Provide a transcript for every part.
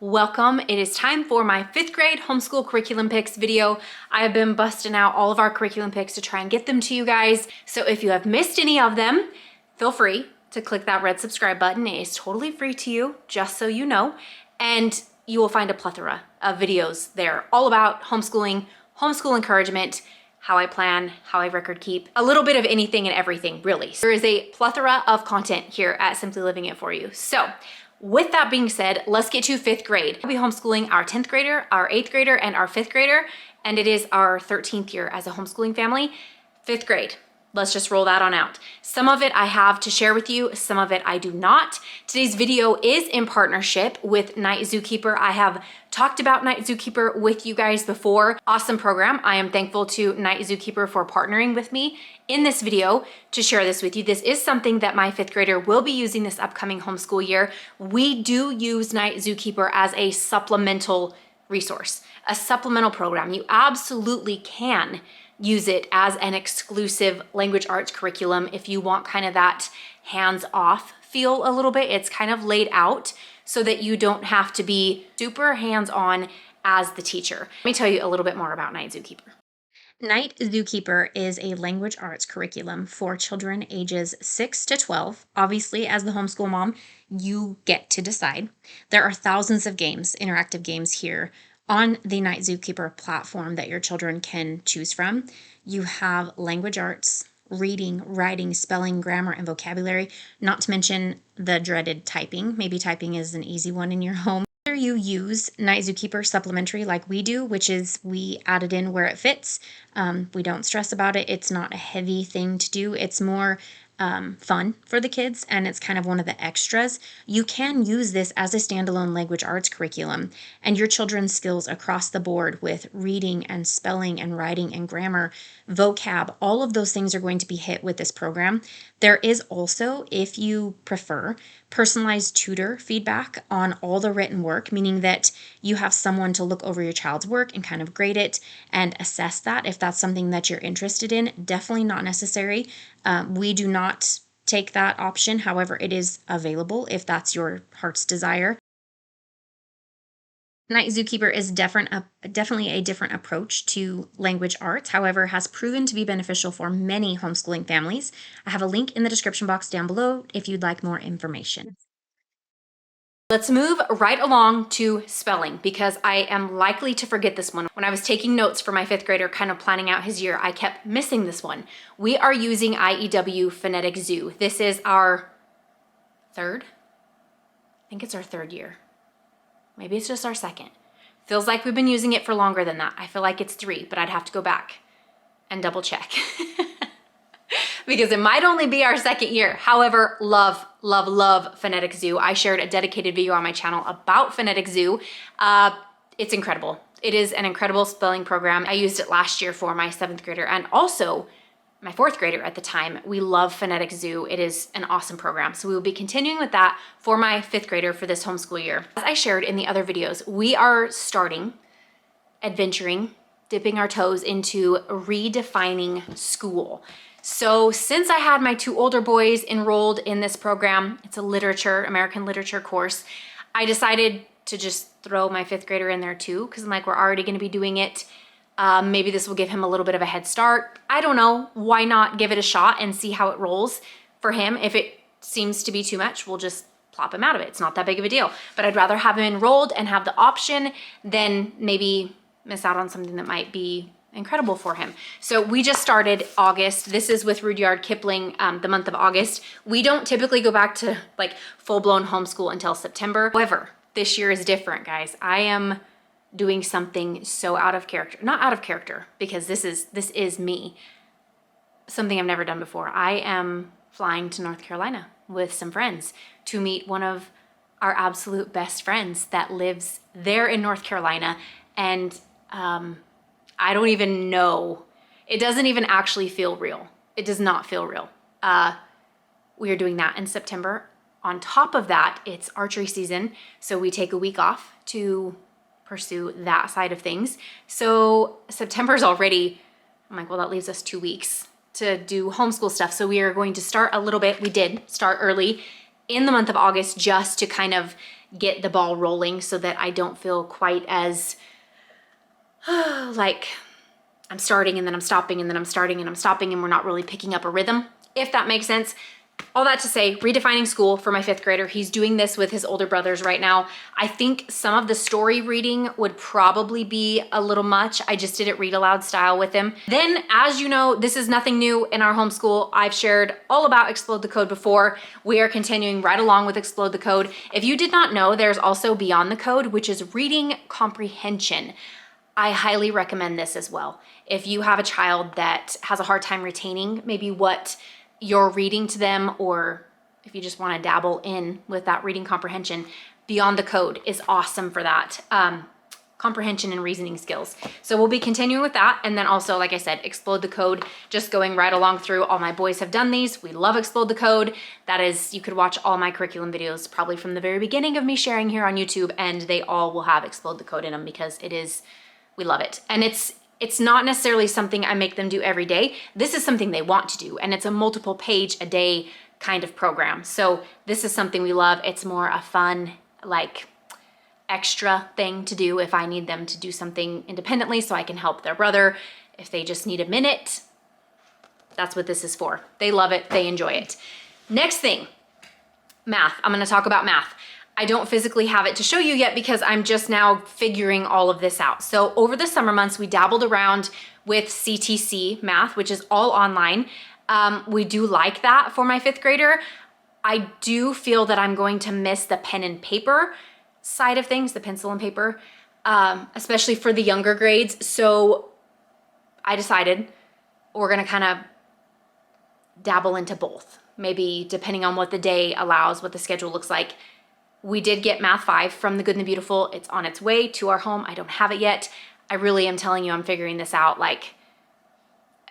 welcome. It is time for my 5th grade homeschool curriculum picks video. I have been busting out all of our curriculum picks to try and get them to you guys. So if you have missed any of them, feel free to click that red subscribe button. It is totally free to you, just so you know. And you will find a plethora of videos there all about homeschooling, homeschool encouragement, how I plan, how I record keep, a little bit of anything and everything, really. There is a plethora of content here at Simply Living It For You. So with that being said, let's get to 5th grade. We'll be homeschooling our 10th grader, our 8th grader, and our 5th grader, and it is our 13th year as a homeschooling family. 5th grade. Let's just roll that on out. Some of it I have to share with you, some of it I do not. Today's video is in partnership with Night Zookeeper. I have talked about Night Zookeeper with you guys before. Awesome program. I am thankful to Night Zookeeper for partnering with me in this video to share this with you. This is something that my 5th grader will be using this upcoming homeschool year. We do use Night Zookeeper as a supplemental resource, a supplemental program. You absolutely can use it as an exclusive language arts curriculum if you want kind of that hands-off feel a little bit. It's kind of laid out so that you don't have to be super hands-on as the teacher. Let me tell you a little bit more about Night Zookeeper. Night Zookeeper is a language arts curriculum for children ages 6 to 12. Obviously, as the homeschool mom, you get to decide. There are thousands of games, interactive games here on the Night Zookeeper platform that your children can choose from. You have language arts, reading, writing, spelling, grammar, and vocabulary, not to mention the dreaded typing. Maybe typing is an easy one in your home. Whether you use Night Zookeeper supplementary like we do, which is we add it in where it fits. We don't stress about it. It's not a heavy thing to do. It's more fun for the kids, and it's kind of one of the extras. You can use this as a standalone language arts curriculum, and your children's skills across the board with reading and spelling and writing and grammar, vocab, all of those things are going to be hit with this program. There is also, if you prefer, personalized tutor feedback on all the written work, meaning that you have someone to look over your child's work and kind of grade it and assess that if that's something that you're interested in. Definitely not necessary. We do not take that option. However, it is available if that's your heart's desire. Night Zookeeper is definitely a different approach to language arts, however, has proven to be beneficial for many homeschooling families. I have a link in the description box down below if you'd like more information. Let's move right along to spelling because I am likely to forget this one. When I was taking notes for my 5th grader, kind of planning out his year, I kept missing this one. We are using IEW Phonetic Zoo. This is our 3rd? I think it's our 3rd year. Maybe it's just our 2nd. Feels like we've been using it for longer than that. I feel like it's 3, but I'd have to go back and double check. Because it might only be our 2nd year. However, love, love, love Phonetic Zoo. I shared a dedicated video on my channel about Phonetic Zoo. It's incredible. It is an incredible spelling program. I used it last year for my 7th grader and also my 4th grader at the time. We love Phonetic Zoo. It is an awesome program. So we will be continuing with that for my 5th grader for this homeschool year. As I shared in the other videos, we are adventuring, dipping our toes into redefining school. So since I had my 2 older boys enrolled in this program, it's a American literature course, I decided to just throw my 5th grader in there too, because I'm like, we're already going to be doing it. Maybe this will give him a little bit of a head start. I don't know. Why not give it a shot and see how it rolls for him? If it seems to be too much, we'll just plop him out of it. It's not that big of a deal. But I'd rather have him enrolled and have the option than maybe miss out on something that might be incredible for him. So we just started August. This is with Rudyard Kipling, the month of August. We don't typically go back to like full-blown homeschool until September. However, this year is different, guys. I am doing something so out of character. Not out of character, because this is me. Something I've never done before. I am flying to North Carolina with some friends to meet one of our absolute best friends that lives there in North Carolina. And I don't even know. It doesn't even actually feel real. It does not feel real. We are doing that in September. On top of that, it's archery season. So we take a week off to pursue that side of things. So September's already, I'm like, well, that leaves us 2 weeks to do homeschool stuff. So we are going to start a little bit. We did start early in the month of August just to kind of get the ball rolling so that I don't feel quite as like I'm starting and then I'm stopping and then I'm starting and I'm stopping and we're not really picking up a rhythm, if that makes sense. All that to say, redefining school for my 5th grader. He's doing this with his older brothers right now. I think some of the story reading would probably be a little much. I just did it read aloud style with him. Then, as you know, this is nothing new in our homeschool. I've shared all about Explode the Code before. We are continuing right along with Explode the Code. If you did not know, there's also Beyond the Code, which is reading comprehension. I highly recommend this as well. If you have a child that has a hard time retaining maybe what you're reading to them, or if you just want to dabble in with that reading comprehension, Beyond the Code is awesome for that. Comprehension and reasoning skills. So we'll be continuing with that. And then also, like I said, Explode the Code, just going right along through. All my boys have done these. We love Explode the Code. That is, you could watch all my curriculum videos probably from the very beginning of me sharing here on YouTube, and they all will have Explode the Code in them because it is, we love it. And it's not necessarily something I make them do every day. This is something they want to do, and it's a multiple page a day kind of program. So this is something we love. It's more a fun, like, extra thing to do if I need them to do something independently so I can help their brother. If they just need a minute, that's what this is for. They love it. They enjoy it. Next thing, math. I'm going to talk about math. I don't physically have it to show you yet because I'm just now figuring all of this out. So over the summer months, we dabbled around with CTC math, which is all online. We do like that for my 5th grader. I do feel that I'm going to miss the pen and paper side of things, the pencil and paper, especially for the younger grades. So I decided we're gonna kind of dabble into both, maybe depending on what the day allows, what the schedule looks like. We did get Math 5 from The Good and the Beautiful. It's on its way to our home. I don't have it yet. I really am telling you, I'm figuring this out. Like,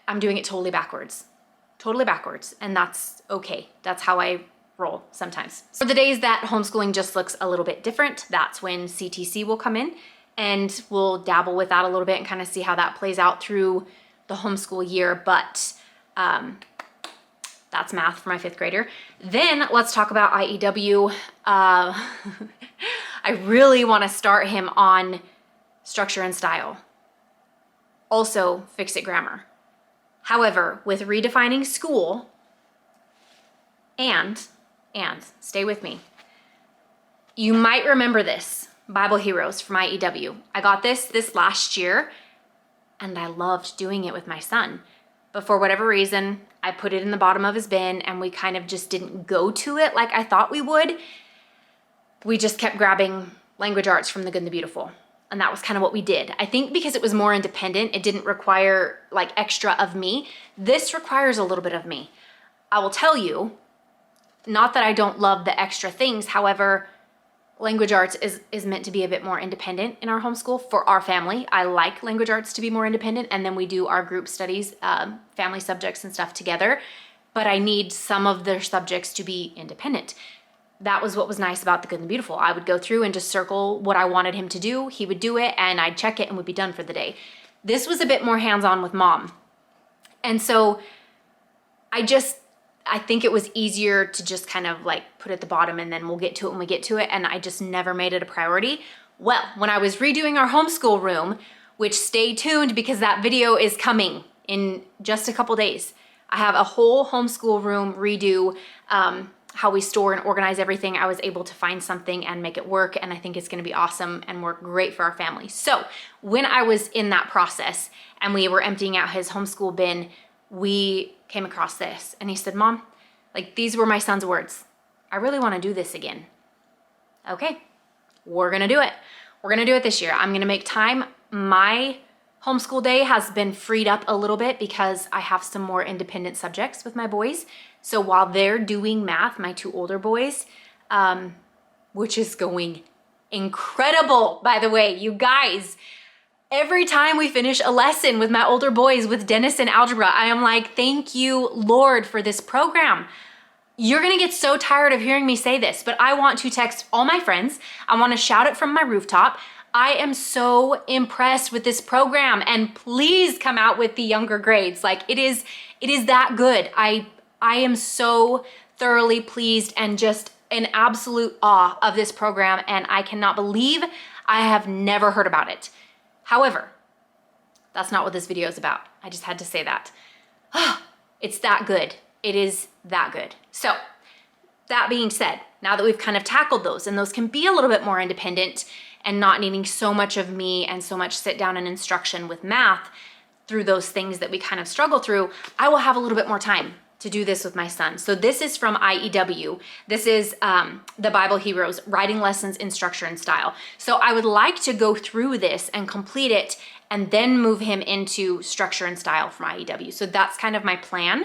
I'm doing it totally backwards, and that's okay. That's how I roll sometimes. For the days that homeschooling just looks a little bit different, that's when CTC will come in, and we'll dabble with that a little bit and kind of see how that plays out through the homeschool year. But that's math for my 5th grader. Then let's talk about IEW. I really want to start him on structure and style. Also, fix-it grammar. However, with redefining school, and stay with me, you might remember this, Bible Heroes from IEW. I got this last year, and I loved doing it with my son. But for whatever reason, I put it in the bottom of his bin and we kind of just didn't go to it like I thought we would. We just kept grabbing language arts from The Good and the Beautiful. And that was kind of what we did. I think because it was more independent, it didn't require like extra of me. This requires a little bit of me. I will tell you, not that I don't love the extra things. However, language arts is meant to be a bit more independent in our homeschool for our family. I like language arts to be more independent, and then we do our group studies, family subjects and stuff together, but I need some of their subjects to be independent. That was what was nice about The Good and the Beautiful. I would go through and just circle what I wanted him to do. He would do it and I'd check it and we'd be done for the day. This was a bit more hands-on with mom. And so I think it was easier to just kind of like put it at the bottom and then we'll get to it when we get to it. And I just never made it a priority. Well, when I was redoing our homeschool room, which stay tuned because that video is coming in just a couple days. I have a whole homeschool room redo, how we store and organize everything. I was able to find something and make it work. And I think it's gonna be awesome and work great for our family. So when I was in that process and we were emptying out his homeschool bin, we came across this and he said, Mom, like these were my son's words. I really want to do this again. Okay, we're going to do it. We're going to do it this year. I'm going to make time. My homeschool day has been freed up a little bit because I have some more independent subjects with my boys. So while they're doing math, my 2 older boys, which is going incredible, by the way, you guys, every time we finish a lesson with my older boys with Dennis and algebra, I am like, thank you, Lord, for this program. You're gonna get so tired of hearing me say this, but I want to text all my friends. I wanna shout it from my rooftop. I am so impressed with this program, and please come out with the younger grades. Like it is that good. I am so thoroughly pleased and just in absolute awe of this program, and I cannot believe I have never heard about it. However, that's not what this video is about. I just had to say that. It's that good. It is that good. So that being said, now that we've kind of tackled those, and those can be a little bit more independent and not needing so much of me and so much sit down and instruction with math through those things that we kind of struggle through, I will have a little bit more time to do this with my son. So this is from IEW. This is the Bible Heroes, Writing Lessons in Structure and Style. So I would like to go through this and complete it and then move him into structure and style from IEW. So that's kind of my plan.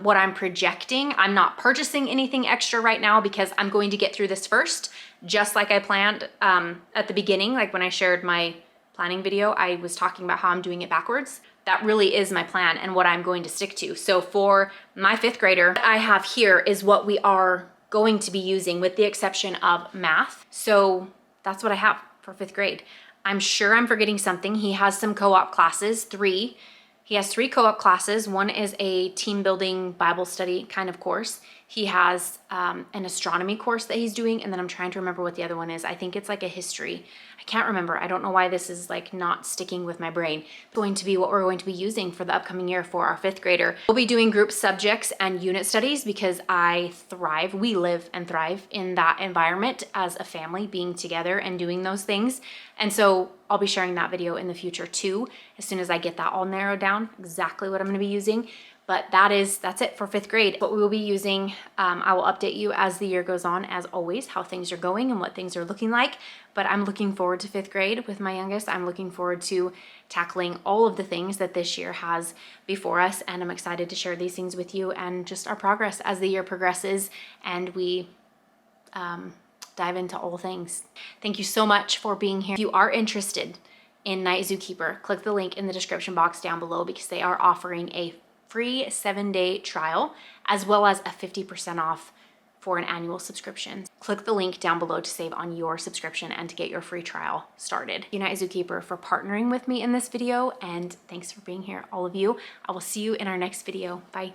What I'm projecting. I'm not purchasing anything extra right now because I'm going to get through this first, just like I planned at the beginning. Like when I shared my planning video, I was talking about how I'm doing it backwards. That really is my plan and what I'm going to stick to. So for my 5th grader, what I have here is what we are going to be using with the exception of math. So that's what I have for 5th grade. I'm sure I'm forgetting something. He has some co-op classes, 3. He has 3 co-op classes. One is a team building Bible study kind of course. He has an astronomy course that he's doing, and then I'm trying to remember what the other one is. I think it's like a history. I can't remember. I don't know why this is like not sticking with my brain. It's going to be what we're going to be using for the upcoming year for our 5th grader. We'll be doing group subjects and unit studies because I thrive, we live and thrive in that environment as a family, being together and doing those things. And so I'll be sharing that video in the future too, as soon as I get that all narrowed down, exactly what I'm gonna be using. But that's it for 5th grade. What we will be using, I will update you as the year goes on, as always, how things are going and what things are looking like. But I'm looking forward to 5th grade with my youngest. I'm looking forward to tackling all of the things that this year has before us. And I'm excited to share these things with you and just our progress as the year progresses and we dive into all things. Thank you so much for being here. If you are interested in Night Zookeeper, click the link in the description box down below because they are offering a free 7-day trial as well as a 50% off for an annual subscription. Click the link down below to save on your subscription and to get your free trial started. Thank you, Night Zookeeper, for partnering with me in this video, and thanks for being here, all of you. I will see you in our next video. Bye.